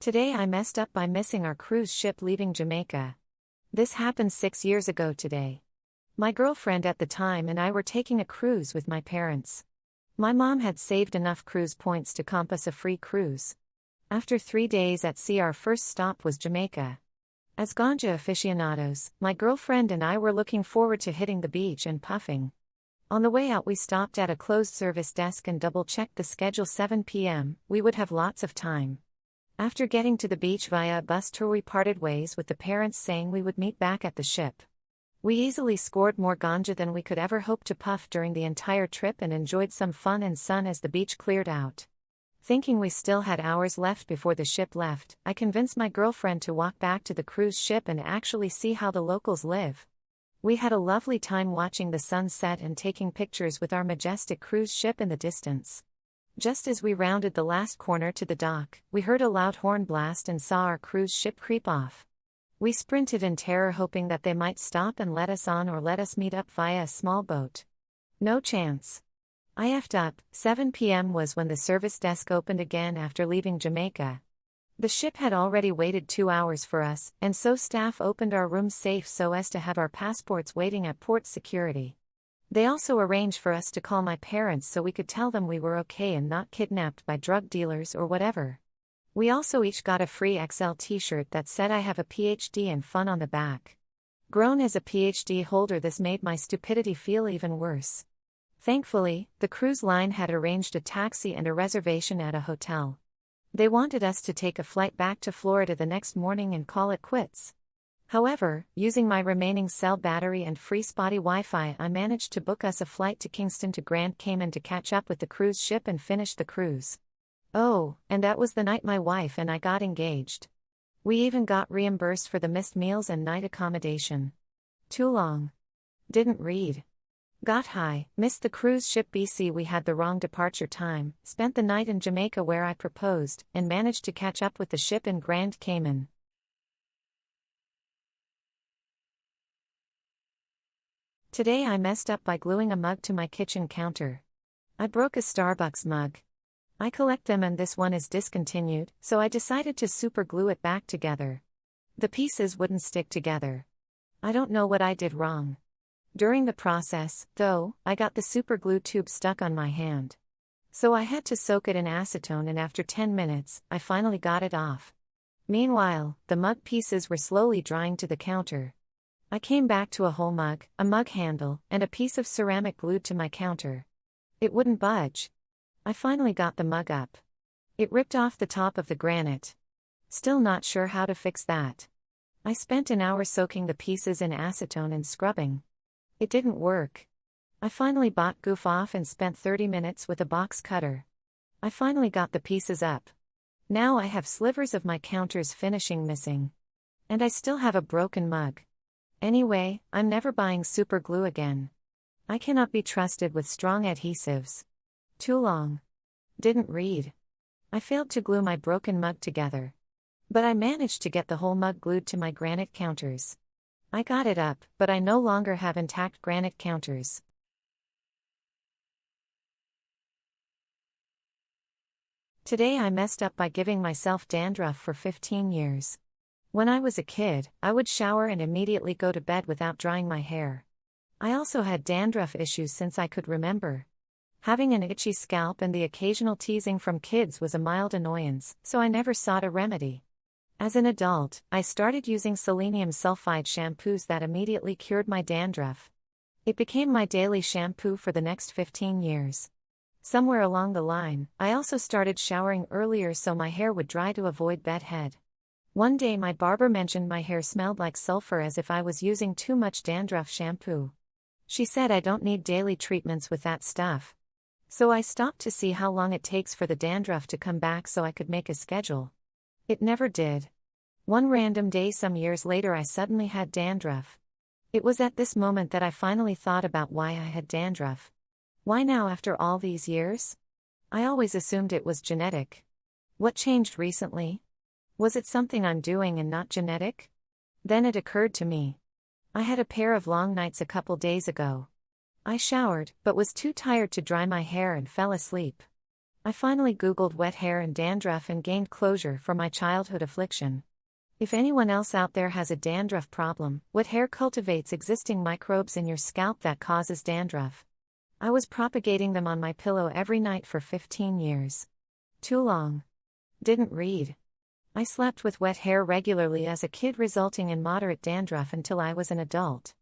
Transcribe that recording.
Today I messed up by missing our cruise ship leaving Jamaica. This happened 6 years ago today. My girlfriend at the time and I were taking a cruise with my parents. My mom had saved enough cruise points to comp us a free cruise. After 3 days at sea, our first stop was Jamaica. As ganja aficionados, my girlfriend and I were looking forward to hitting the beach and puffing. On the way out we stopped at a closed service desk and double-checked the schedule. 7 p.m, we would have lots of time. After getting to the beach via a bus tour, we parted ways with the parents, saying we would meet back at the ship. We easily scored more ganja than we could ever hope to puff during the entire trip and enjoyed some fun and sun as the beach cleared out. Thinking we still had hours left before the ship left, I convinced my girlfriend to walk back to the cruise ship and actually see how the locals live. We had a lovely time watching the sun set and taking pictures with our majestic cruise ship in the distance. Just as we rounded the last corner to the dock, we heard a loud horn blast and saw our cruise ship creep off. We sprinted in terror, hoping that they might stop and let us on or let us meet up via a small boat. No chance. I effed up. 7 p.m. was when the service desk opened again after leaving Jamaica. The ship had already waited 2 hours for us, and so staff opened our room safe so as to have our passports waiting at port security. They also arranged for us to call my parents so we could tell them we were okay and not kidnapped by drug dealers or whatever. We also each got a free XL t-shirt that said "I have a PhD in fun" on the back. Grown as a PhD holder, this made my stupidity feel even worse. Thankfully, the cruise line had arranged a taxi and a reservation at a hotel. They wanted us to take a flight back to Florida the next morning and call it quits. However, using my remaining cell battery and free spotty Wi-Fi, I managed to book us a flight to Kingston to Grand Cayman to catch up with the cruise ship and finish the cruise. Oh, and that was the night my wife and I got engaged. We even got reimbursed for the missed meals and night accommodation. Too long. Didn't read. Got high, missed the cruise ship. BC, we had the wrong departure time, spent the night in Jamaica where I proposed, and managed to catch up with the ship in Grand Cayman. Today I messed up by gluing a mug to my kitchen counter. I broke a Starbucks mug. I collect them and this one is discontinued, so I decided to super glue it back together. The pieces wouldn't stick together. I don't know what I did wrong. During the process, though, I got the super glue tube stuck on my hand. So I had to soak it in acetone, and after 10 minutes, I finally got it off. Meanwhile, the mug pieces were slowly drying to the counter. I came back to a whole mug, a mug handle, and a piece of ceramic glued to my counter. It wouldn't budge. I finally got the mug up. It ripped off the top of the granite. Still not sure how to fix that. I spent an hour soaking the pieces in acetone and scrubbing. It didn't work. I finally bought Goof Off and spent 30 minutes with a box cutter. I finally got the pieces up. Now I have slivers of my counter's finishing missing. And I still have a broken mug. Anyway, I'm never buying super glue again. I cannot be trusted with strong adhesives. Too long. Didn't read. I failed to glue my broken mug together. But I managed to get the whole mug glued to my granite counters. I got it up, but I no longer have intact granite counters. Today I messed up by giving myself dandruff for 15 years. When I was a kid, I would shower and immediately go to bed without drying my hair. I also had dandruff issues since I could remember. Having an itchy scalp and the occasional teasing from kids was a mild annoyance, so I never sought a remedy. As an adult, I started using selenium sulfide shampoos that immediately cured my dandruff. It became my daily shampoo for the next 15 years. Somewhere along the line, I also started showering earlier so my hair would dry to avoid bedhead. One day my barber mentioned my hair smelled like sulfur, as if I was using too much dandruff shampoo. She said I don't need daily treatments with that stuff. So I stopped to see how long it takes for the dandruff to come back so I could make a schedule. It never did. One random day some years later I suddenly had dandruff. It was at this moment that I finally thought about why I had dandruff. Why now after all these years? I always assumed it was genetic. What changed recently? Was it something I'm doing and not genetic? Then it occurred to me. I had a pair of long nights a couple days ago. I showered, but was too tired to dry my hair and fell asleep. I finally Googled wet hair and dandruff and gained closure for my childhood affliction. If anyone else out there has a dandruff problem, wet hair cultivates existing microbes in your scalp that causes dandruff. I was propagating them on my pillow every night for 15 years. Too long. Didn't read. I slept with wet hair regularly as a kid, resulting in moderate dandruff until I was an adult.